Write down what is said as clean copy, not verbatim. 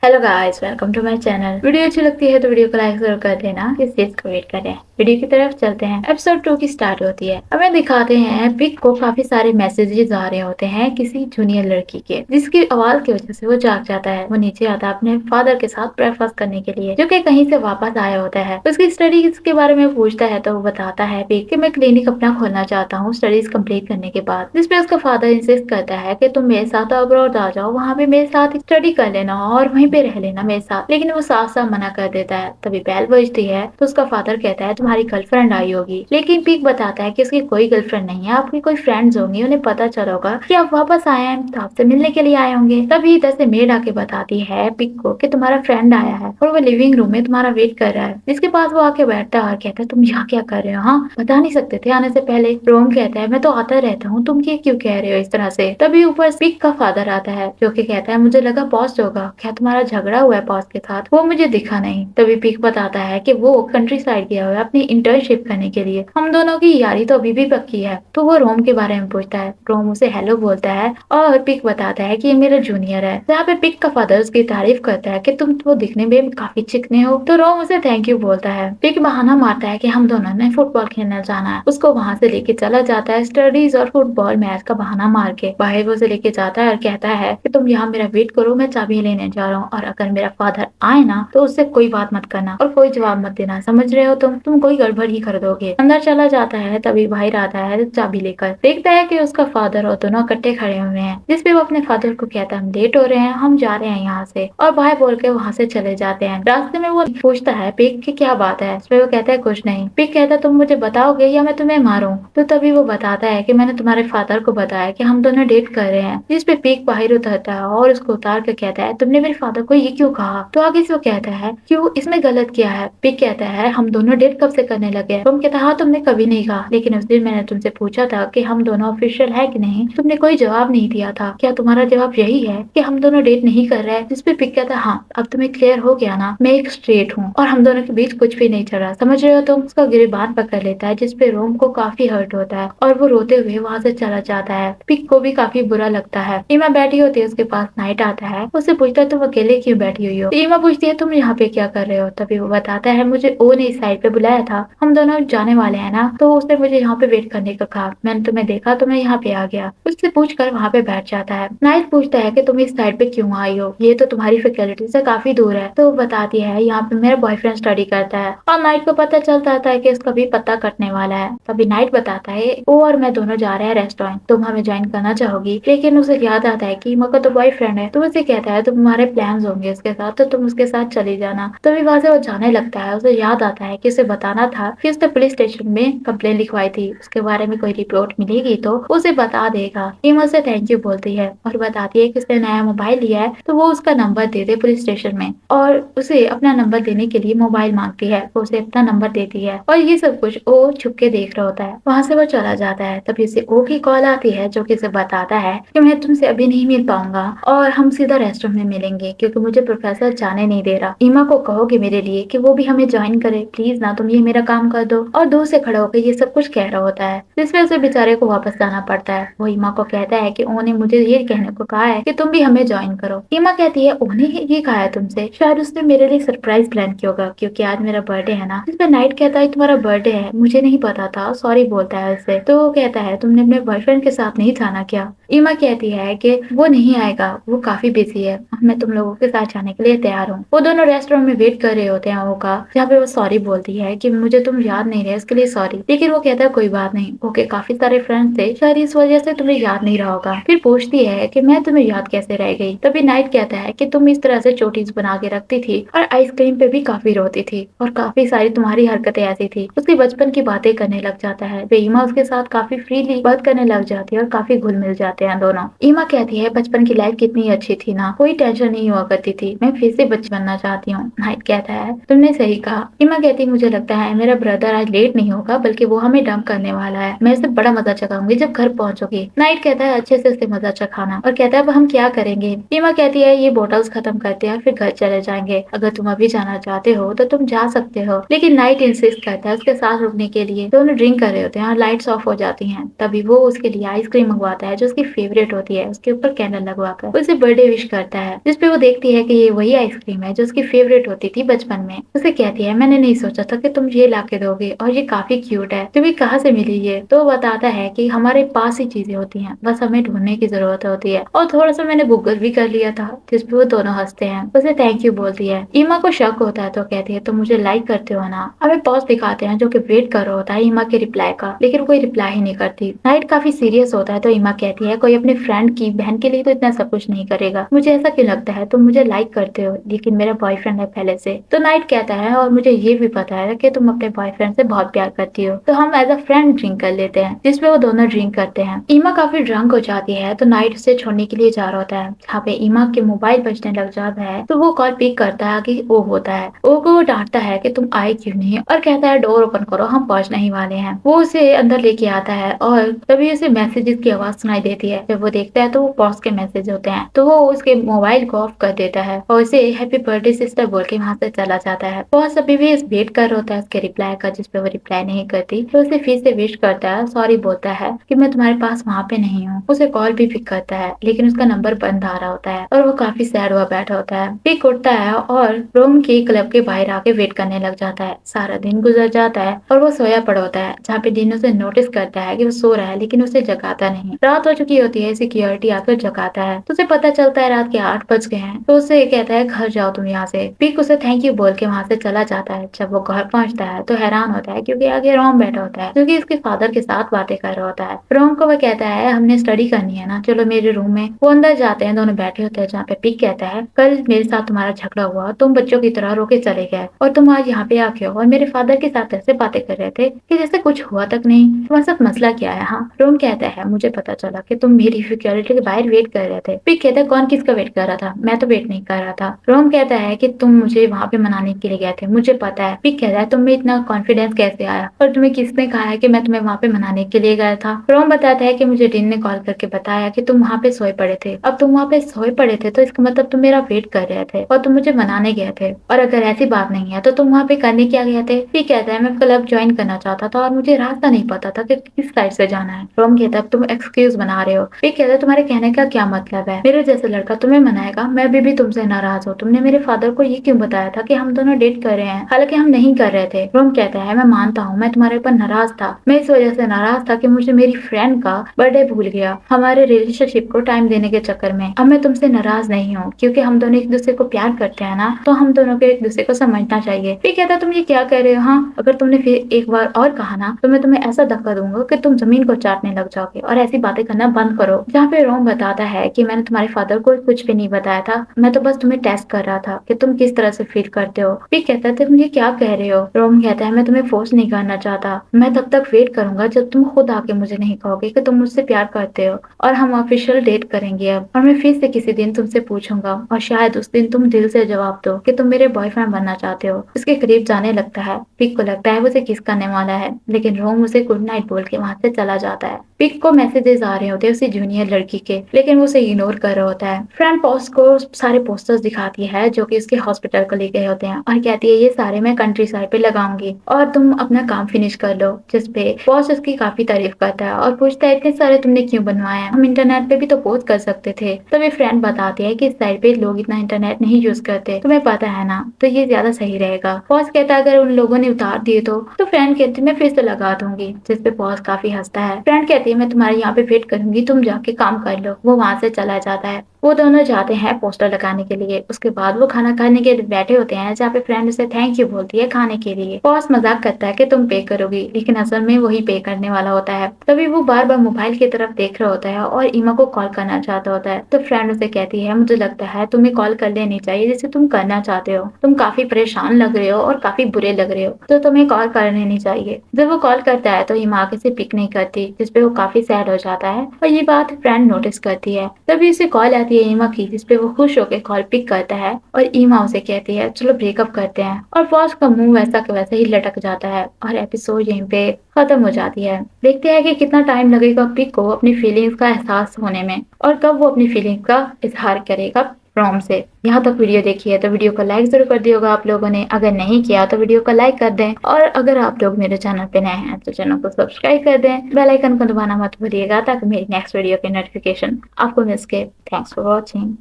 Hello guys, welcome to my channel. Video अच्छी लगती है तो वीडियो को लाइक जरूर कर देना। किस चीज को वेट करें, वीडियो की तरफ चलते हैं। एपिसोड 2 की स्टार्ट होती है। हमें दिखाते हैं पिक को काफी सारे मैसेजेस आ रहे होते हैं किसी जूनियर लड़की के, जिसकी आवाज की वजह से वो जाग जाता है। वो नीचे आता है अपने फादर के साथ ब्रेकफास्ट करने के लिए, जो कि कहीं से वापस आया होता है। उसकी स्टडीज के बारे में पूछता है तो वो बताता है पिक कि मैं क्लिनिक अपना खोलना चाहता हूँ स्टडीज कंप्लीट करने के बाद। जिसपे उसका फादर इंसिस्ट करता है कि तुम मेरे साथ अब्रॉड आ जाओ, वहाँ पे मेरे साथ स्टडी कर लेना और वहीं पे रह लेना मेरे साथ। लेकिन वो साफ साफ मना कर देता है। तभी बेल बजती है तो उसका फादर कहता है तुम्हारी गर्लफ्रेंड आई होगी। लेकिन पिक बताता है कि उसकी कोई गर्लफ्रेंड नहीं है, आपकी कोई फ्रेंड्स होंगी, उन्हें पता चला होगा कि आप वापस आए हैं तो आपसे मिलने के लिए आए होंगे। तभी इधर से मेड आके बताती है पिक को कि तुम्हारा फ्रेंड आया है और वो लिविंग रूम में तुम्हारा वेट कर रहा है। जिसके पास वो आके बैठता है और कहता है तुम यहाँ क्या कर रहे हो, हाँ बता नहीं सकते थे आने से पहले। रोम कहता है मैं तो आता रहता हूँ, तुम ये क्यों कह रहे हो इस तरह से। तभी ऊपर पिक का फादर आता है जो कि कहता है मुझे लगा बॉस होगा, क्या तुम्हारा झगड़ा हुआ है बॉस के साथ, वो मुझे दिखा नहीं। तभी पिक बताता है कि वो कंट्री साइड गया हुआ है अपनी इंटर्नशिप करने के लिए, हम दोनों की यारी तो अभी भी पक्की है। तो वो रोम के बारे में पूछता है। रोम उसे हेलो बोलता है और पिक बताता है कि ये मेरा जूनियर है। जहाँ पे पिक का फादर उसकी तारीफ करता है कि तुम तो दिखने में काफी चिकने हो। तो रोम उसे थैंक यू बोलता है। पिक बहाना मारता है कि हम दोनों ने फुटबॉल खेलने जाना है। उसको वहाँ से लेके चला जाता है स्टडीज और फुटबॉल मैच का बहाना मार के। बाहर वो उसे लेके जाता है और कहता है कि तुम यहाँ मेरा वेट करो, मैं चाबी लेने जा रहा हूँ और अगर मेरा फादर आए ना तो उससे कोई बात मत करना और कोई जवाब मत देना, समझ रहे हो। तुम कोई गड़बड़ ही कर दोगे। अंदर चला जाता है। तभी बाहर आता है चाबी लेकर, देखता है कि उसका फादर और दोनों इकट्ठे खड़े हुए हैं। जिसपे वो अपने फादर को कहता है हम लेट हो रहे हैं, हम जा रहे हैं यहाँ से, और बाय बोल के वहाँ से चले जाते हैं। रास्ते में वो पूछता है पिक की क्या बात है। इसमें वो कहता है कुछ नहीं। पिक कहता है तुम मुझे बताओगे या मैं तुम्हें मारूं। तो तभी वो बताता है कि मैंने तुम्हारे फादर को बताया कि हम दोनों डेट कर रहे हैं। जिसपे पिक बाहर उतरता है और उसको उतार कर कहता है तुमने मेरे फादर को ये क्यों कहा। तो आगे से वो कहता है क्यों, इसमें गलत किया है। पिक कहता है हम दोनों डेट कब से करने लगे। तुम कहता हाँ तुमने कभी नहीं कहा, लेकिन उस दिन मैंने तुमसे पूछा था कि हम दोनों ऑफिशियल है कि नहीं, तुमने कोई जवाब नहीं दिया था। क्या तुम्हारा जवाब यही है कि हम दोनों डेट नहीं कर रहे हैं। जिसपे पिक कहता है हाँ अब तुम्हें क्लियर हो गया ना, मैं एक स्ट्रेट हूँ और हम दोनों के बीच कुछ भी नहीं चल रहा, समझ रहे हो तुम। उसका गिरबान पकड़ लेता है जिसपे रोम को काफी हर्ट होता है और वो रोते हुए वहाँ से चला जाता है। पिक को भी काफी बुरा लगता है। ईमा बैठी होती है, उसके पास नाइट आता है। उससे पूछता है तुम अकेले क्यों बैठी हुई हो। तो ईमा पूछती है तुम यहाँ पे क्या कर रहे हो। तभी वो बताता है मुझे ओ ने इस साइड पे बुलाया था, हम दोनों जाने वाले हैं ना, तो उसने मुझे यहाँ पे वेट करने को कहा, मैंने तुम्हें देखा तो मैं यहाँ पे आ गया। उससे पूछ कर वहाँ पे बैठ जाता है। नाइट पूछता है कि तुम इस साइड पे क्यों आई हो, ये तो तुम्हारी फैकल्टी से काफी दूर है। तो वो बताती है यहाँ पे मेरा बॉयफ्रेंड स्टडी करता है और नाइट को पता चल जाता है कि उसका भी पता कटने वाला है। तभी नाइट बताता है वो और मैं दोनों जा रहे हैं रेस्टोरेंट, तुम हमें ज्वाइन करना चाहोगी। लेकिन उसे याद आता है कि ईमा का तो बॉयफ्रेंड है। तो उसे कहता है तुम्हारे प्लान्स होंगे उसके साथ तो तुम उसके साथ चली जाना। तभी वहाँ से वो जाने लगता है। उसे याद आता है कि उसे बताना था कि उसने पुलिस स्टेशन में कंप्लेन लिखवाई थी, उसके बारे में कोई रिपोर्ट मिलेगी तो उसे बता देगा। ईमा से थैंक यू बोलती है और बताती है कि उसने नया मोबाइल लिया है तो वो उसका नंबर दे दे पुलिस स्टेशन में, और उसे अपना नंबर देने के लिए मोबाइल मांगती है। वो उसे अपना नंबर देती है और ये सब कुछ वो छुप के देख रहा होता है। वहाँ से वो चला जाता है। तभी उसे ओ की कॉल आती है जो कि उसे बताता है कि मैं तुमसे अभी नहीं मिल पाऊंगा और हम सीधा रेस्टोरेंट में मिलेंगे क्योंकि मुझे प्रोफेसर जाने नहीं दे रहा। ईमा को कहोगे मेरे लिए कि वो भी हमें ज्वाइन करे प्लीज ना, तुम ये मेरा काम कर दो। और दूर से खड़ा होकर ये सब कुछ कह रहा होता है, जिसमें उसे बेचारे को वापस जाना पड़ता है। वो ईमा को कहता है कि उन्होंने मुझे ये कहने को कहा है कि तुम भी हमें ज्वाइन करो। ईमा कहती है उन्हें ये कहा है तुमसे, शायद उसने मेरे लिए सरप्राइज प्लान किया होगा क्योंकि आज मेरा बर्थडे है ना। जिसमें नाइट कहता है तुम्हारा बर्थडे है, मुझे नहीं पता था, सॉरी बोलता है उससे। तो वो कहता है तुमने अपने बॉयफ्रेंड के साथ नहीं जाना क्या। ईमा कहती है कि वो नहीं आएगा, वो काफी बिजी है, मैं तुम लोगों के साथ जाने के लिए तैयार हूँ। वो दोनों रेस्टोरेंट में वेट कर रहे होते हैं वो का, जहाँ पे वो सॉरी बोलती है कि मुझे तुम याद नहीं रहे इसके लिए सॉरी। लेकिन वो कहता है कोई बात नहीं, ओके काफी सारे फ्रेंड्स थे शायद इस वजह से तुम्हें याद नहीं रहा होगा। फिर पूछती है कि मैं तुम्हें याद कैसे रह गई। तभी नाइट कहता है कि तुम इस तरह से चोटीज बना के रखती थी और आइसक्रीम पे भी काफी रोती थी और काफी सारी तुम्हारी हरकतें ऐसी थी। उसकी बचपन की बातें करने लग जाता है। वे ईमा उसके साथ काफी फ्रीली बात करने लग जाती है और काफी घुल मिल जाते हैं दोनों। ईमा कहती है बचपन की लाइफ कितनी अच्छी थी ना, कोई टेंशन नहीं हुआ करती थी, मैं फिर से बच्ची बनना चाहती हूँ। नाइट कहता है तुमने सही कहा। ईमा कहती है मुझे लगता है मेरा ब्रदर आज लेट नहीं होगा बल्कि वो हमें डंप करने वाला है, मैं इसे बड़ा मजा चखाऊंगी जब घर पहुंचोगी। नाइट कहता है अच्छे से इसे मजा चखाना और कहता है अब हम क्या करेंगे। ईमा कहती है ये बोटल्स खत्म करते हैं फिर घर चले जाएंगे, अगर तुम अभी जाना चाहते हो तो तुम जा सकते हो। लेकिन नाइट इंसिस्ट करता है उसके साथ रुकने के लिए। दोनों ड्रिंक कर रहे होते हैं और लाइट्स ऑफ हो जाती हैं। तभी वो उसके लिए आइसक्रीम मंगवाता है जो उसकी फेवरेट होती है, उसके ऊपर कैंडल लगवाकर उसे बर्थडे विश करता है। जिसपे वो देखती है कि ये वही आइसक्रीम है जो उसकी फेवरेट होती थी बचपन में। उसे कहती है मैंने नहीं सोचा था कि तुम ये ला के दोगे और ये काफी क्यूट है, तुम्हें कहाँ से मिली ये? तो वो बताता है कि हमारे पास ही चीजें होती हैं, बस हमें ढूंढने की जरूरत होती है। और थोड़ा सा मैंने गूगल भी कर लिया था, जिसपे वो दोनों हंसते हैं। उसे थैंक यू बोलती है। ईमा को शक होता है तो कहती है तुम मुझे लाइक करते हो ना। हमें पॉज दिखाते हैं जो कि वेट कर रहा होता है ईमा के रिप्लाई का, लेकिन कोई रिप्लाई ही नहीं करती। नाइट काफी सीरियस होता है तो ईमा कहती है कोई अपने फ्रेंड की बहन के लिए तो इतना सब कुछ नहीं करेगा, मुझे ऐसा क्यों लगता है? तुम मुझे लाइक करते हो लेकिन मेरा बॉयफ्रेंड है पहले से। तो नाइट कहता है और मुझे ये भी पता है कि तुम अपने बॉयफ्रेंड से बहुत प्यार करती हो, तो हम एज अ फ्रेंड ड्रिंक कर लेते हैं, जिसपे वो दोनों ड्रिंक करते हैं। ईमा काफी ड्रंक हो जाती है तो नाइट उसे छोड़ने के लिए जा रहा होता है। जहाँ पे ईमा के मोबाइल बजने लग जाता है तो वो कॉल पिक करता है कि ओ होता है। ओ को वो डांटता है कि तुम आए क्यों नहीं, और कहता है डोर ओपन करो, हम पहुंचने ही वाले हैं। वो उसे अंदर लेके आता है और तभी उसे मैसेजेस की आवाज सुनाई देती है। जब वो देखता है तो वो पॉज के मैसेज होते हैं, तो वो उसके मोबाइल को ऑफ कर देता है और उसे हैप्पी बर्थडे सिस्टर बोल के वहाँ से चला जाता है। पॉज अभी भी वेट कर रहा होता है उसके रिप्लाई का, जिसपे वो रिप्लाई नहीं करती। तो उसे फिर से विश करता है, सॉरी बोलता है कि मैं तुम्हारे पास वहाँ पे नहीं हूँ। उसे कॉल भी पिक करता है लेकिन उसका नंबर बंद आ रहा होता है और वो काफी सैड हुआ बैठा होता है। पिक उठता है और रूम के क्लब के बाहर आके वेट करने लग जाता है। सारा दिन गुजर जाता है और वो सोया पड़ा होता है, जहाँ पे डिन उसे नोटिस करता है कि वो सो रहा है लेकिन उसे जगाता नहीं। रात हो चुकी होती है, सिक्योरिटी आकर जगाता है तो उसे पता चलता है रात के 8 बज गए हैं। तो उसे कहता है घर जाओ तुम यहाँ से। पिक उसे थैंक यू बोल के वहाँ से चला जाता है। जब वो घर पहुंचता है तो हैरान होता है क्योंकि आगे रोम बैठा होता है जो कि उसके फादर के साथ बातें कर रहा होता है। रोम को वो कहता है हमने स्टडी करनी है ना, चलो मेरे रूम में। वो अंदर जाते हैं, दोनों बैठे होते हैं। जहाँ पे पिक कहता है कल मेरे साथ तुम्हारा झगड़ा हुआ, तुम बच्चों की तरह रोके चले गए और तुम आज यहाँ पे आके हो और मेरे फादर के साथ ऐसे बातें कर रहे थे कि जैसे कुछ हुआ तक नहीं। तुम्हारे साथ मसला क्या है? हाँ, रोम कहता है मुझे पता चला कि तुम मेरी सिक्योरिटी के बाहर वेट कर रहे थे। पिक कहता है कौन किसका वेट कर रहा था? मैं तो वेट नहीं कर रहा था। रोम कहता है कि तुम मुझे वहाँ पे मनाने के लिए गए थे, मुझे पता है। पिक कहता है तुम्हें इतना कॉन्फिडेंस कैसे आया और तुम्हें किसने कहा है कि मैं तुम्हें वहाँ पे मनाने के लिए गया था? रोम बताता है कि मुझे डिन ने कॉल करके बताया कि तुम वहाँ पे सोए पड़े थे। अब तुम वहाँ पे सोए पड़े थे तो इसका मतलब तुम मेरा वेट कर रहे थे और तुम मुझे मनाने गए थे, और अगर ऐसी बात नहीं है तो तुम वहाँ पे करने क्या गए थे? पिक कहता है मैं क्लब ज्वाइन करना चाहता था और मुझे रास्ता नहीं पता था कि किस साइड से जाना है। रोम कहता है तुम एक्सक्यूज बना रहे हो। पिक कहता है तुम्हारे कहने का क्या मतलब है? मेरे जैसे लड़का तुम्हें मनाएगा? मैं अभी भी तुमसे नाराज हूँ। तुमने मेरे फादर को ये क्यों बताया था कि हम दोनों डेट कर रहे हैं, हालांकि हम नहीं कर रहे थे? रोम कहता है मैं मानता हूँ मैं तुम्हारे ऊपर नाराज था। मैं इस वजह से नाराज था कि मुझे मेरी फ्रेंड का बर्थडे भूल गया हमारे रिलेशनशिप को टाइम देने के चक्कर में। अब मैं तुमसे नाराज नहीं हूँ क्योंकि हम दोनों एक दूसरे को प्यार करते हैं ना, तो हम दोनों को एक दूसरे को समझना चाहिए। फिर कहता तुम ये क्या कह रहे हो? हाँ, अगर तुमने फिर एक बार और कहा ना तो मैं तुम्हें ऐसा धक्का दूंगा कि तुम जमीन को चाटने लग जाओगे, और ऐसी बातें करना बंद करो। जहाँ पे रोम बताता है कि मैंने तुम्हारे फादर को कुछ भी नहीं बताया था, मैं तो बस तुम्हें टेस्ट कर रहा था कि तुम किस तरह से फील करते हो। फिर कहता है तुम ये क्या कह रहे हो? रोम कहता है मैं तुम्हें फोर्स नहीं करना चाहता, मैं तब तक वेट करूंगा जब तुम खुद आके मुझे नहीं कहोगे कि तुम मुझसे प्यार करते हो, और हम ऑफिशियल डेट करेंगे अब। और मैं फिर से किसी दिन तुमसे पूछूंगा और शायद उस दिन तुम दिल से जवाब दो कि तुम मेरे बॉयफ्रेंड बनना चाहते हो। उसके करीब जाने लगता है। पिक को लगता है वो उसे किस करने वाला है, लेकिन रोम उसे गुड नाइट बोल के वहाँ से चला जाता है। पिक को मैसेजेस आ रहे होते हैं उसी जूनियर लड़की के, लेकिन वो उसे इग्नोर कर रहा होता है। फ्रेंड पॉस को सारे पोस्टर्स दिखाती है जो कि उसके हॉस्पिटल को ले गए होते हैं, और कहती है ये सारे मैं कंट्री साइड पे लगाऊंगी और तुम अपना काम फिनिश कर लो। जिसपे पॉस उसकी काफी तारीफ करता है और पूछता है इतने सारे तुमने क्यों बनवाए हैं, हम इंटरनेट पे भी तो पोस्ट कर सकते थे। तभी फ्रेंड बताती है कि इस साइड पे लोग इतना इंटरनेट नहीं यूज करते, तुम्हें पता है ना, तो ये ज्यादा सही रहेगा। पॉस कहता है अगर उन लोगों ने उतार दिए तो फ्रेंड कहती है मैं फिर से लगा दूंगी, जिसपे पॉस काफी हंसता है। फ्रेंड कहती है मैं तुम्हारे यहाँ पे वेट करूंगी, तुम जाके काम कर लो। वो वहाँ से चला जाता है। वो दोनों जाते हैं पोस्टर लगाने के लिए। उसके बाद वो खाना खाने के लिए बैठे होते हैं, जहाँ पे फ्रेंड उसे थैंक यू बोलती है खाने के लिए। बॉस मजाक करता है कि तुम पे करोगी, लेकिन असल में वही पे करने वाला होता है। तभी वो बार बार मोबाइल की तरफ देख रहा होता है और ईमा को कॉल करना चाहता होता है। तो फ्रेंड उसे कहती है मुझे लगता है तुम्हें कॉल कर लेनी चाहिए जिसे तुम करना चाहते हो, तुम काफी परेशान लग रहे हो और काफी बुरे लग रहे हो, तो तुम्हें कॉल कर लेनी चाहिए। जब वो कॉल करता है तो ईमा किसे पिक नहीं करती, जिसपे वो काफी सैड हो जाता है और ये बात फ्रेंड नोटिस करती है। तभी उसे कॉल आती है ईमा की, जिसपे वो खुश होकर कॉल पिक करता है और ईमा उसे कहती है चलो ब्रेकअप करते हैं, और बॉस का मुंह वैसा का वैसा ही लटक जाता है और एपिसोड यहीं पे खत्म हो जाती है। देखते हैं कि कितना टाइम लगेगा पिक को अपनी फीलिंग्स का एहसास होने में, और कब वो अपनी फीलिंग्स का इजहार करेगा फ्रॉम से। यहाँ तक वीडियो देखी है तो वीडियो को लाइक जरूर कर दिएगा आप लोगों ने, अगर नहीं किया तो वीडियो को लाइक कर दें, और अगर आप लोग मेरे चैनल पे नए हैं तो चैनल को सब्सक्राइब कर दें, बेल आइकन को दबाना मत भूलिएगा ताकि मेरी नेक्स्ट वीडियो के नोटिफिकेशन आपको मिल सके। Thanks for watching.